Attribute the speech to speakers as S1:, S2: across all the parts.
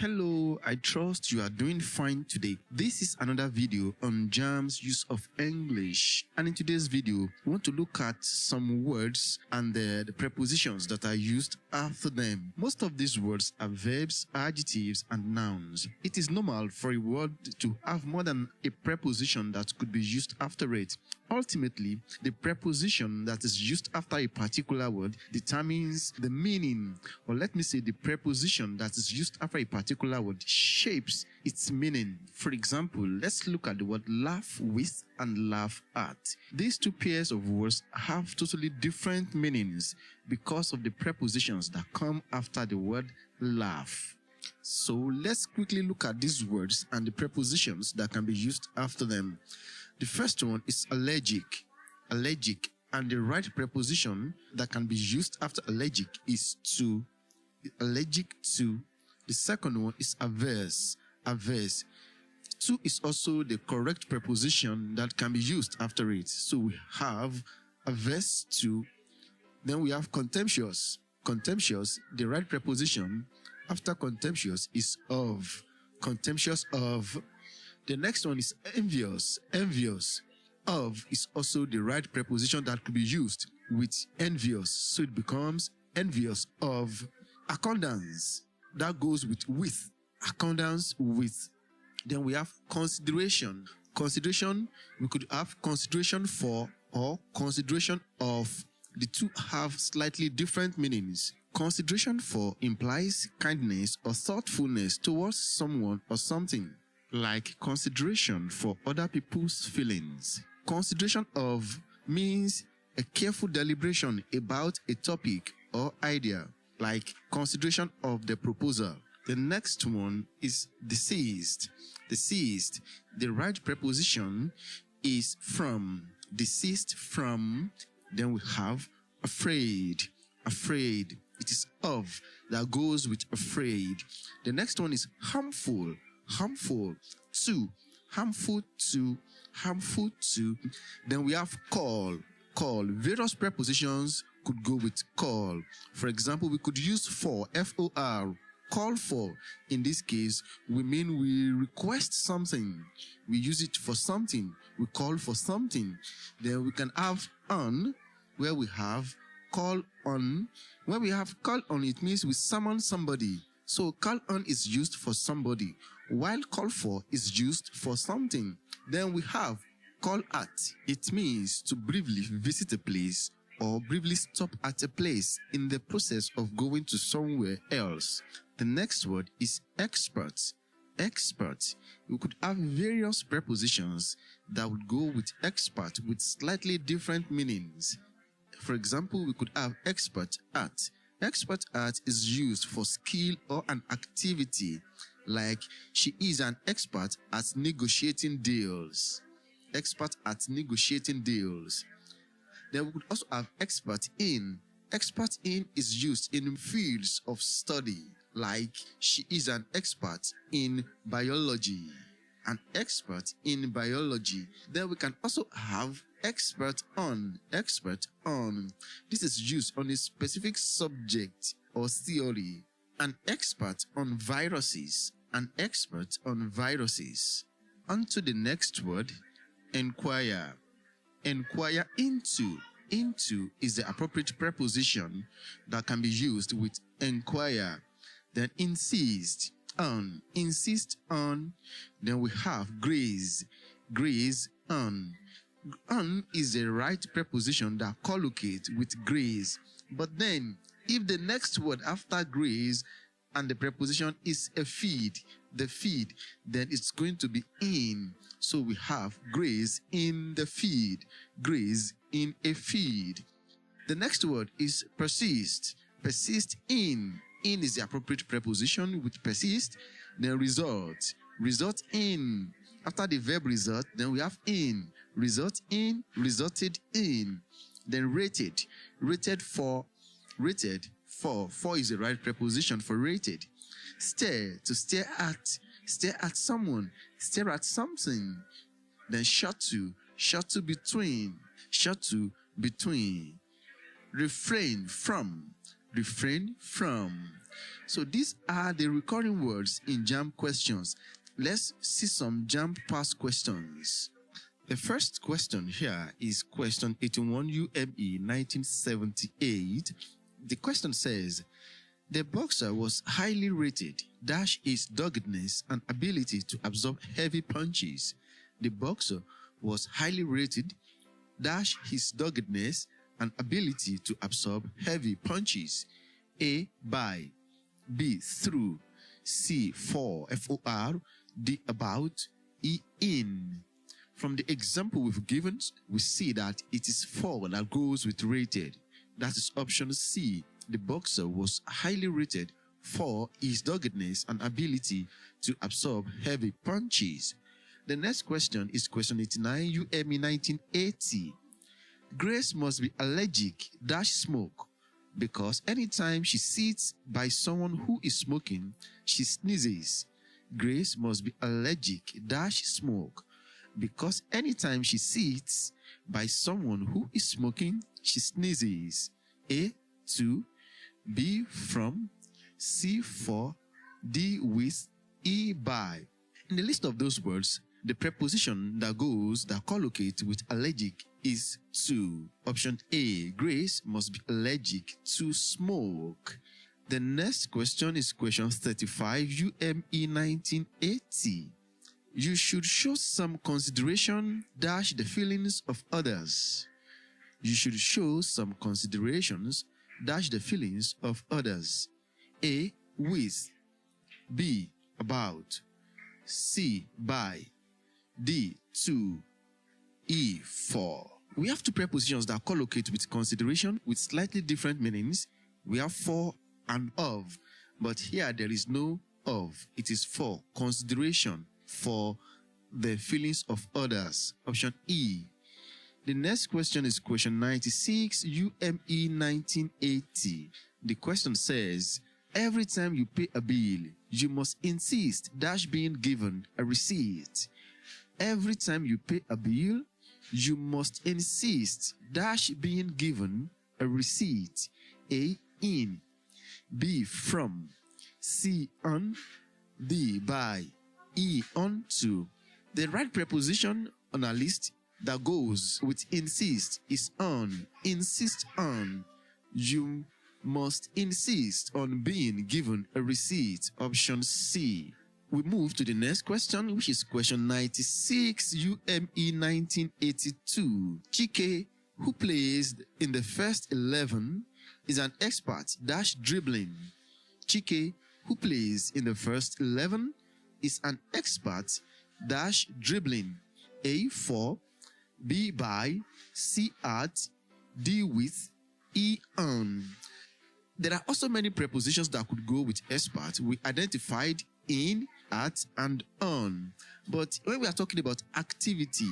S1: Hello, I trust you are doing fine today. This is another video on JAMB's use of English, and in today's video we want to look at some words and the prepositions that are used after them. Most of these words are verbs, adjectives and nouns. It is normal for a word to have more than a preposition that could be used after it. Ultimately, the preposition that is used after a particular word determines the meaning, or let me say the preposition that is used after a particular word shapes its meaning. For example, let's look at the word laugh with and laugh at. These two pairs of words have totally different meanings because of the prepositions that come after the word laugh. So let's quickly look at these words and the prepositions that can be used after them. The first one is allergic, and the right preposition that can be used after allergic is to, allergic to. The second one is averse. To is also the correct preposition that can be used after it. So we have averse to, then we have contemptuous. The right preposition after contemptuous is of, contemptuous of. The next one is envious. Of is also the right preposition that could be used with envious. So it becomes envious of. Accordance, that goes with. Accordance with. Then we have consideration. Consideration, we could have consideration for or consideration of. The two have slightly different meanings. Consideration for implies kindness or thoughtfulness towards someone or something, like consideration for other people's feelings. Consideration of means a careful deliberation about a topic or idea, like consideration of the proposal. The next one is deceased. The right preposition is from. Deceased from. Then we have afraid. It is of that goes with afraid. The next one is harmful. To. Harmful to. Then we have call. Various prepositions could go with call. For example, we could use for, F-O-R, call for. In this case, we mean we request something. We use it for something. We call for something. Then we can have on, where we have call on. When we have call on, it means we summon somebody. So call on is used for somebody, while call for is used for something. Then we have call at. It means to briefly visit a place or briefly stop at a place in the process of going to somewhere else. The next word is expert. We could have various prepositions that would go with expert with slightly different meanings. For example, we could have expert at. Expert at is used for skill or an activity, like she is an expert at negotiating deals. Expert at negotiating deals. Then we could also have expert in. Expert in is used in fields of study, like she is an expert in biology. An expert in biology. Then we can also have expert on. This is used on a specific subject or theory. An expert on viruses. On to the next word, inquire. Inquire into. Into is the appropriate preposition that can be used with inquire. Then insist on. Then we have graze on. On is the right preposition that collocates with graze. But then, if the next word after graze and the preposition is a feed, then it's going to be in. So we have graze in the feed, graze in a feed. The next word is persist. Persist in. In is the appropriate preposition with persist. Then result in. After the verb result, then we have in. Result in, resulted in. Then rated for. For is the right preposition for rated. Stare, to stare at someone, stare at something. Then short to between. Refrain from. refrain from. So these are the recurring words in JAMB questions. Let's see some JAMB past questions. The first question here is question 81 UME 1978. The question says, the boxer was highly rated, his doggedness and ability to absorb heavy punches. The boxer was highly rated, his doggedness and ability to absorb heavy punches. A, by. B, through. C, for, F-O-R. D, about. E, in. From the example we've given, we see that it is for that goes with rated. That is option C. The boxer was highly rated for his doggedness and ability to absorb heavy punches. The next question is question 89 UME 1980. Grace must be allergic, smoke, because anytime she sits by someone who is smoking, she sneezes. Grace must be allergic, smoke, because anytime she sits by someone who is smoking, she sneezes. A, to. B, from. C, for. D, with. E, by. In the list of those words, the preposition that collocate with allergic is to. Option A, Grace must be allergic to smoke. The next question is question 35 UME 1980. You should show some consideration, the feelings of others. You should show some considerations, the feelings of others. A, with. B, about. C, by. D, to. E, for. We have two prepositions that collocate with consideration with slightly different meanings. We have for and of, but here there is no of. It is for consideration, for the feelings of others. Option E. The next question is question 96 UME 1980. The question says, every time you pay a bill, you must insist being given a receipt. Every time you pay a bill, you must insist being given a receipt. A, in. B, from. C, on. D, by. E, on to. The right preposition on our list that goes with insist is on. Insist on. You must insist on being given a receipt. Option C. We move to the next question, which is question 96 UME 1982. Chike, who plays in the first 11, is an expert dribbling. Chike, who plays in the first 11, is an expert dribbling. A, for. B, by. C, at. D, with. E, on. There are also many prepositions that could go with expert. We identified in, at, and on. But when we are talking about activity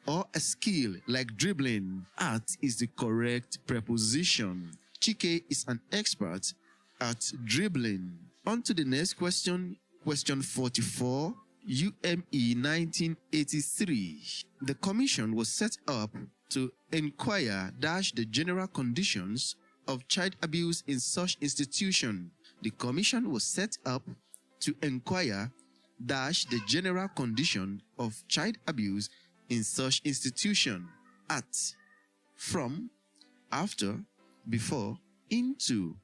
S1: or a skill like dribbling, at is the correct preposition. Chike is an expert at dribbling. On to the next question, question 44, UME 1983. The commission was set up to inquire the general conditions of child abuse in such institution. The commission was set up to inquire the general condition of child abuse in such institution. At, from, after, before, into.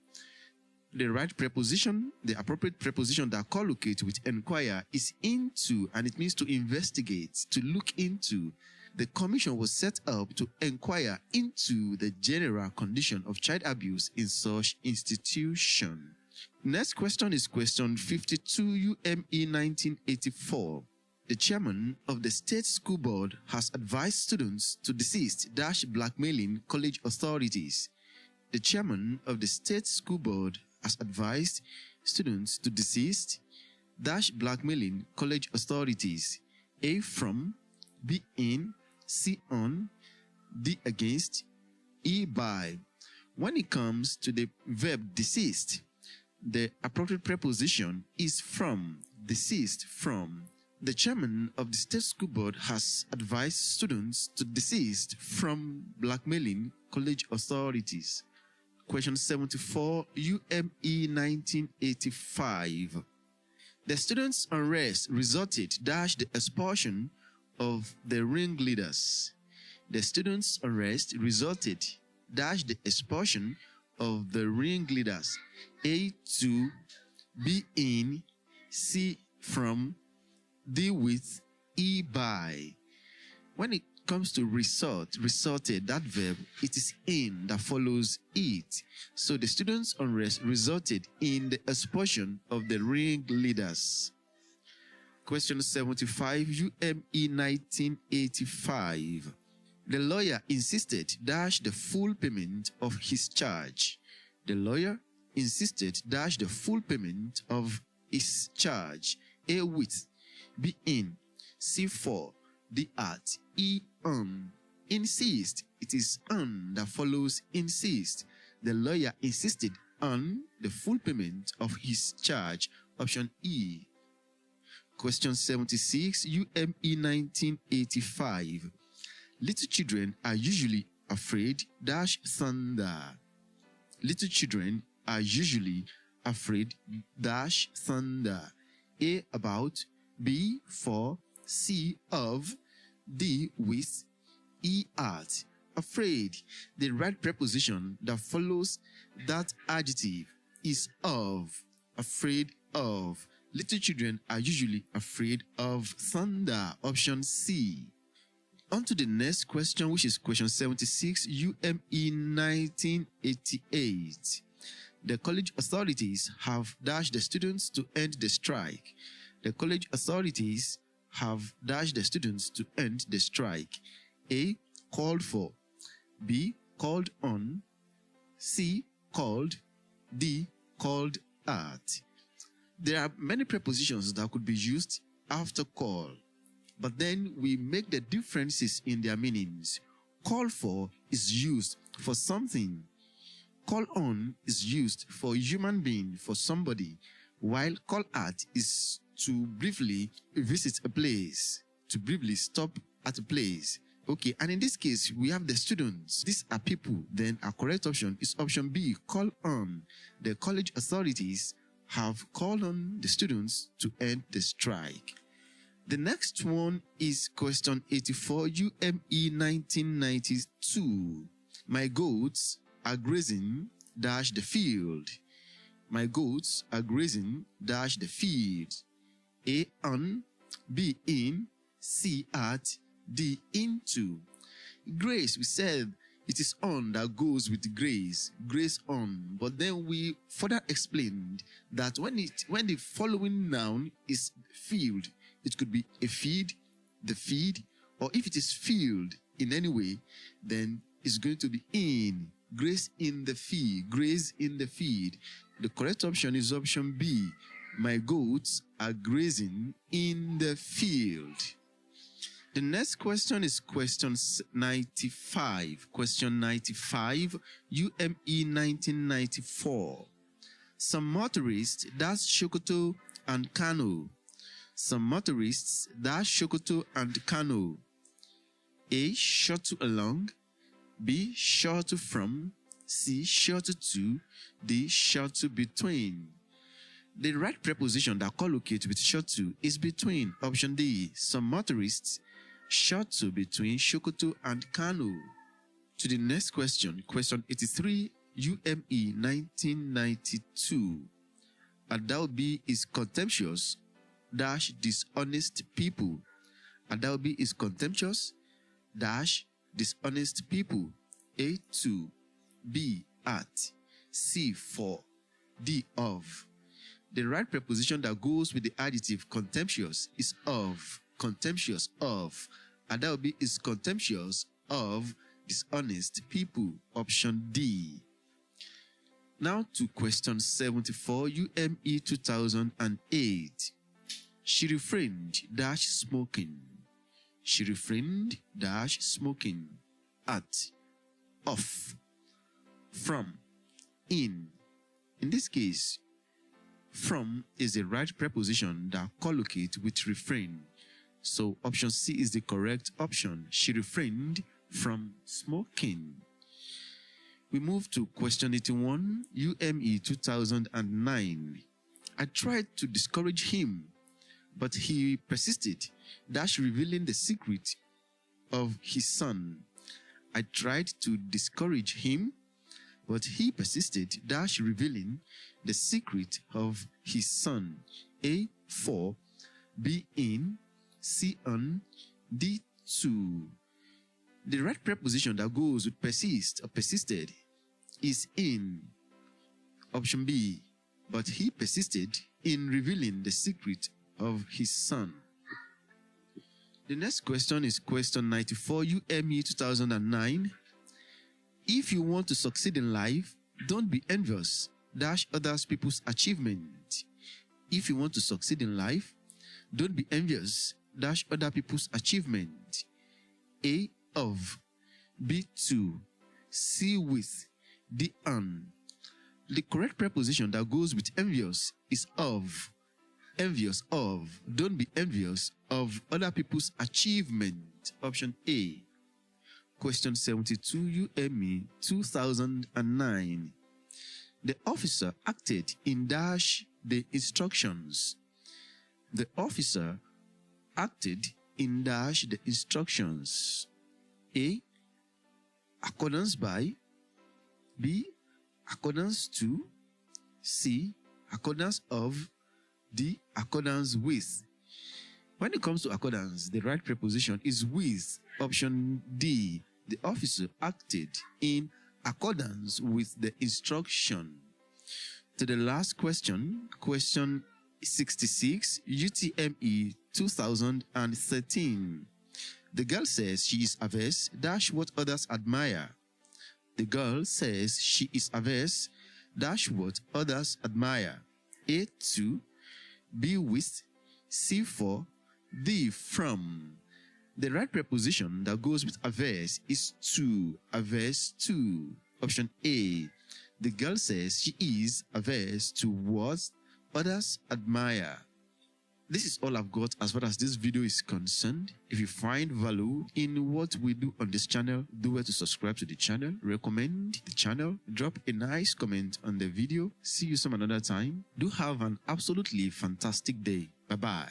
S1: The right preposition, the appropriate preposition that collocate with inquire is into, and it means to investigate, to look into. The commission was set up to inquire into the general condition of child abuse in such institution. Next question is question 52 UME 1984. The chairman of the state school board has advised students to desist blackmailing college authorities. The chairman of the state school board has advised students to desist blackmailing college authorities. A, from. B, in. C, on. D, against. E, by. When it comes to the verb desist, the appropriate preposition is from. Desist from. The chairman of the state school board has advised students to desist from blackmailing college authorities. question 74, UME 1985. The students' unrest resulted dash the expulsion of the ringleaders. The students' unrest resulted dash the expulsion of the ringleaders. A to, B in, C from, D with, E by. When it comes to resulted, that verb, it is in that follows it. So the students' unrest resulted in the expulsion of the ringleaders. Question 75, UME 1985. The lawyer insisted dash the full payment of his charge. The lawyer insisted dash the full payment of his charge. A with, B in, C for, D at, E on. Insist, it is on that follows insist. The lawyer insisted on the full payment of his charge. Option E. Question 76, UME 1985. Little children are usually afraid dash thunder. Little children are usually afraid dash thunder. A about, B for, C of, D with, E at. Afraid. The right preposition that follows that adjective is of. Afraid of. Little children are usually afraid of thunder. Option C. On to the next question, which is question 76, UME 1988. The college authorities have dashed the students to end the strike. The college authorities have dashed the students to end the strike. A. Called for. B. Called on. C. Called. D. Called at. There are many prepositions that could be used after call, but then we make the differences in their meanings. Call for is used for something. Call on is used for a human being, for somebody, while call at is to briefly visit a place, to briefly stop at a place. Okay, and in this case, we have the students. These are people. Then our correct option is option B, call on. The college authorities have called on the students to end the strike. The next one is question 84, UME 1992. My goats are grazing dash the field. My goats are grazing dash the field. A on, B in, C at, D into. Grace, we said it is on that goes with grace, grace on. But then we further explained that when the following noun is field, it could be a feed, the feed, or if it is field in any way, then it's going to be in, grace in the feed, graze in the feed. The correct option is option B. My goats are grazing in the field. The next question is question 95. Question 95, UME 1994. Some motorists dash Sokoto and Kano. Some motorists dash Sokoto and Kano. A. Shuttle along. B. Shuttle from. C. Shuttle to. D. Shuttle between. The right preposition that collocates with shuttle is between. Option D. Some motorists shuttle between Sokoto and Kano. To the next question, question 83, UME 1992. Adobe is contemptuous dash dishonest people. Adobe is contemptuous dash dishonest people. A to, B at, C for, D of. The right preposition that goes with the adjective contemptuous is of. Contemptuous of. Adobe is contemptuous of dishonest people. Option D. Now to question 74, UME 2008. She refrained dash smoking. She refrained dash smoking. At, off, from, in. In this case, from is the right preposition that collocates with refrain. So option C is the correct option. She refrained from smoking. We move to question 81, UME 2009. I tried to discourage him, but he persisted, revealing the secret of his son. I tried to discourage him, but he persisted, revealing the secret of his son. A, for, B, in, C, on, D, to. The right preposition that goes with persist or persisted is in. Option B, but he persisted in revealing the secret of his son. The next question is question 94, UME 2009. If you want to succeed in life, don't be envious, other people's achievement. If you want to succeed in life, don't be envious, other people's achievement. A, of, B, to, C, with, D, on. The correct preposition that goes with envious is of. Envious of. Don't be envious of other people's achievement. Option A. Question 72, UME 2009. The officer acted in the instructions. The officer acted in the instructions. A, accordance by, B, accordance to, C, accordance of, D, accordance with. When it comes to accordance, the right preposition is with. Option D, the officer acted in accordance with the instruction. To the last question, question 66, UTME 2013. The girl says she is averse, what others admire. The girl says she is averse, what others admire. A, to, B, with, C, for, D, from. The right preposition that goes with averse is to, averse to. Option A. The girl says she is averse to what others admire. This is all I've got as far as this video is concerned. If you find value in what we do on this channel, do well to subscribe to the channel, recommend the channel, drop a nice comment on the video. See you some another time. Do have an absolutely fantastic day. Bye-bye.